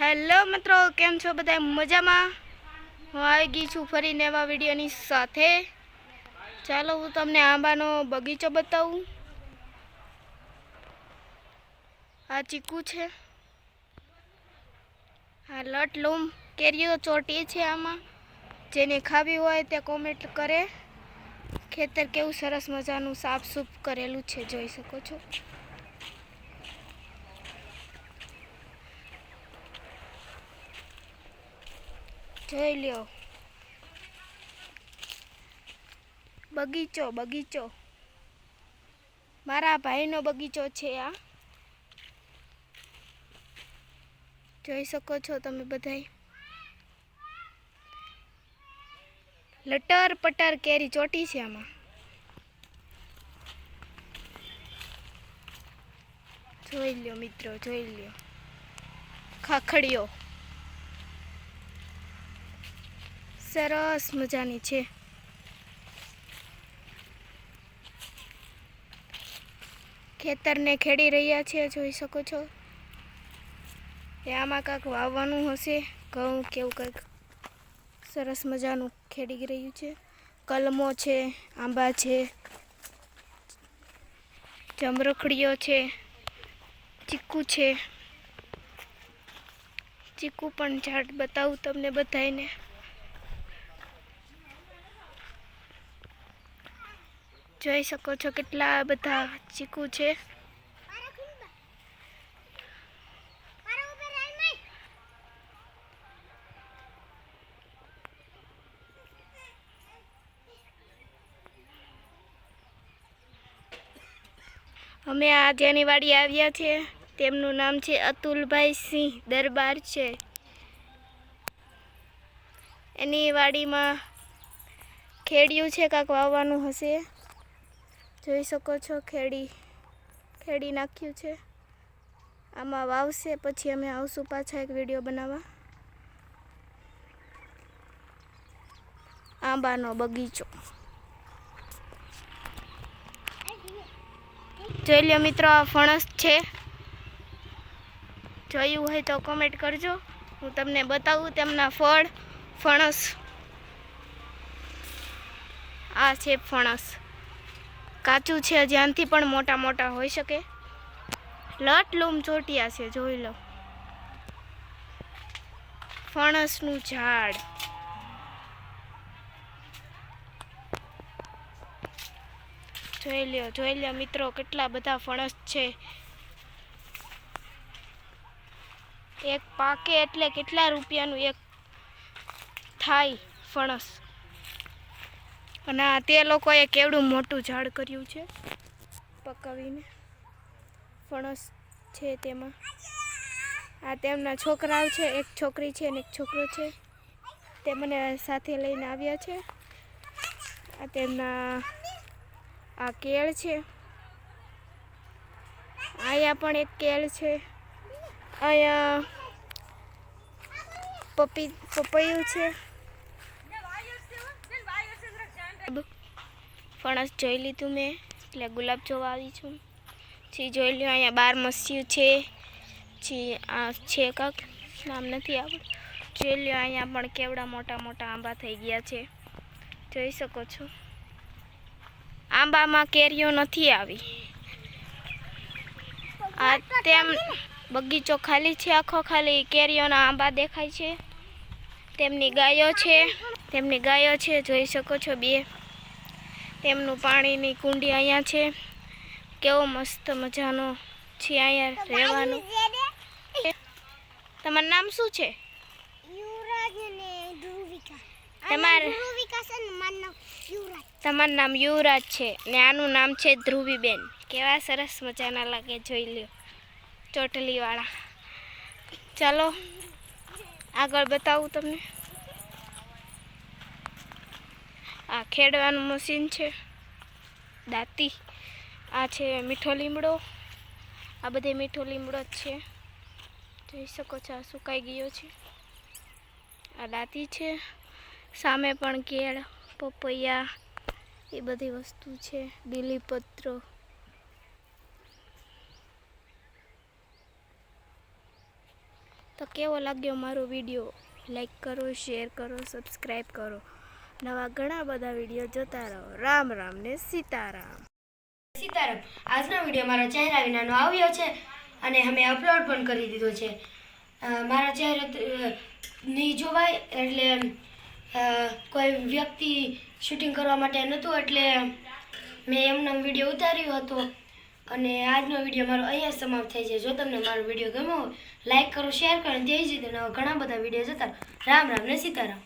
Hello મિત્રો, કેમ છો બધા? મજામાં? હું આવી ગઈ છું ફરી નવા વિડીયોની સાથે. ચાલો હું તમને આંબાનો બગીચો બતાવું. આ ચીકુ છે, આ લટ લૂમ કેરીઓ ચોટી છે. આમાં જેને ખાવી હોય તે કોમેન્ટ કરે. ખેતર કેવું સરસ મજાનું સાફ સૂફ કરેલું છે, જોઈ શકો છો. જોઈ લ્યો, બગીચો મારા ભાઈનો બગીચો છે. આ જોઈ શકો છો તમે બધાય. લટર પટર કેરી ચોટી છે આમાં. જોઈ લ્યો મિત્રો, જોઈ લ્યો. ખાખડીઓ સરસ મજાની છે. ખેતરને ખેડી રહ્યા છે, જોઈ શકો છો. એ આમાં કાંક વાવવાનું હશે, ઘઉં કેવું કંઈક સરસ મજાનું ખેડી રહ્યું છે. કલમો છે, આંબા છે, જમરખડીઓ છે, ચીકુ છે. ચીકુ પણ ઝાડ બતાવું તમને બધાને. જોઈ શકો છો કેટલા બધા ચીકુ છે. અમે આ જેની વાડી આવ્યા છે તેમનું નામ છે અતુલભાઈ સિંહ દરબાર છે. એની વાડીમાં ખેડ્યું છે, કાંક વાવવાનું હશે. જોઈ શકો છો, ખેડી નાખ્યું છે. આમાં વાવશે, પછી અમે આવશું પાછા એક વિડીયો બનાવવા. આંબાનો બગીચો જોઈ લ્યો મિત્રો. આ ફણસ છે, જોયું હોય તો કોમેન્ટ કરજો. હું તમને બતાવું તેમના ફળ. ફણસ આ છે ફણસ, કાચું છે, જ્યાંથી પણ મોટા મોટા હોઈ શકે. લટ લૂમ ચોટિયા છે, જોઈ લો. ફણસનું ઝાડ જોઈ લ્યો મિત્રો, કેટલા બધા ફણસ છે. એક પાકે એટલે કેટલા રૂપિયાનું એક થાય ફણસ. અને તે લોકોએ કેવડું મોટું ઝાડ કર્યું છે પકાવીને. ફણસ છે તેમાં. આ તેમના છોકરાઓ છે, એક છોકરી છે અને એક છોકરો છે. તે મને સાથે લઈને આવ્યા છે. આ તેમના આ કેળ છે. અહીંયા પણ એક કેળ છે. અહીંયા પપૈયું છે. ફણસ જોઈ લીધું મેં, એટલે ગુલાબ જોવા આવી છું. જોઈ લ્યો, અહીંયા બાર મસ્યું છે. આ છે કાંક નામ નથી આવડતું. જોઈ લ્યો, અહીંયા પણ કેવડા મોટા મોટા આંબા થઈ ગયા છે, જોઈ શકો છો. આંબામાં કેરીઓ નથી આવી. આ તેમ બગીચો ખાલી છે આખો, ખાલી કેરીઓના આંબા દેખાય છે. તેમની ગાયો છે, જોઈ શકો છો બે. તેમનું પાણીની કુંડી અહીંયા છે. કેવો મસ્ત મજાનો છે અહીંયા રહેવાનું. તમારું નામ શું છે? તમારું નામ યુવરાજ છે ને આનું નામ છે ધ્રુવીબેન. કેવા સરસ મજાના લાગે, જોઈ લ્યો, ચોટલીવાળા. ચાલો આગળ બતાવું તમને. આ ખેડવાનું મશીન છે, દાંતી. આ છે મીઠો લીમડો. આ બધે મીઠો લીમડો જ છે, જોઈ શકો છો. આ સુકાઈ ગયો છે. આ દાંતી છે. સામે પણ કેળ, પપૈયા, એ બધી વસ્તુ છે. બીલીપત્રો. તો કેવો લાગ્યો મારો વિડીયો લાઈક કરો, શેર કરો, સબસ્ક્રાઈબ કરો. નવા ઘણા બધા વિડીયો જોતા રહો. રામ રામ ને સીતારામ. સીતારામ. આજનો વિડીયો મારા ચહેરા વિનાનો આવ્યો છે અને અમે અપલોડ પણ કરી દીધો છે. મારા ચહેરા નહીં જોવાય એટલે કોઈ વ્યક્તિ શૂટિંગ કરવા માટે નહોતું એટલે મેં એમનો વિડીયો ઉતાર્યો હતો અને આજનો વિડીયો મારો અહીંયા સમાપ્ત થાય છે. જો તમને મારો વિડીયો ગમ્યો હોય લાઈક કરો, શેર કરો. તે જ રીતે ઘણા બધા વિડીયો જોતા. રામ રામ ને સીતારામ.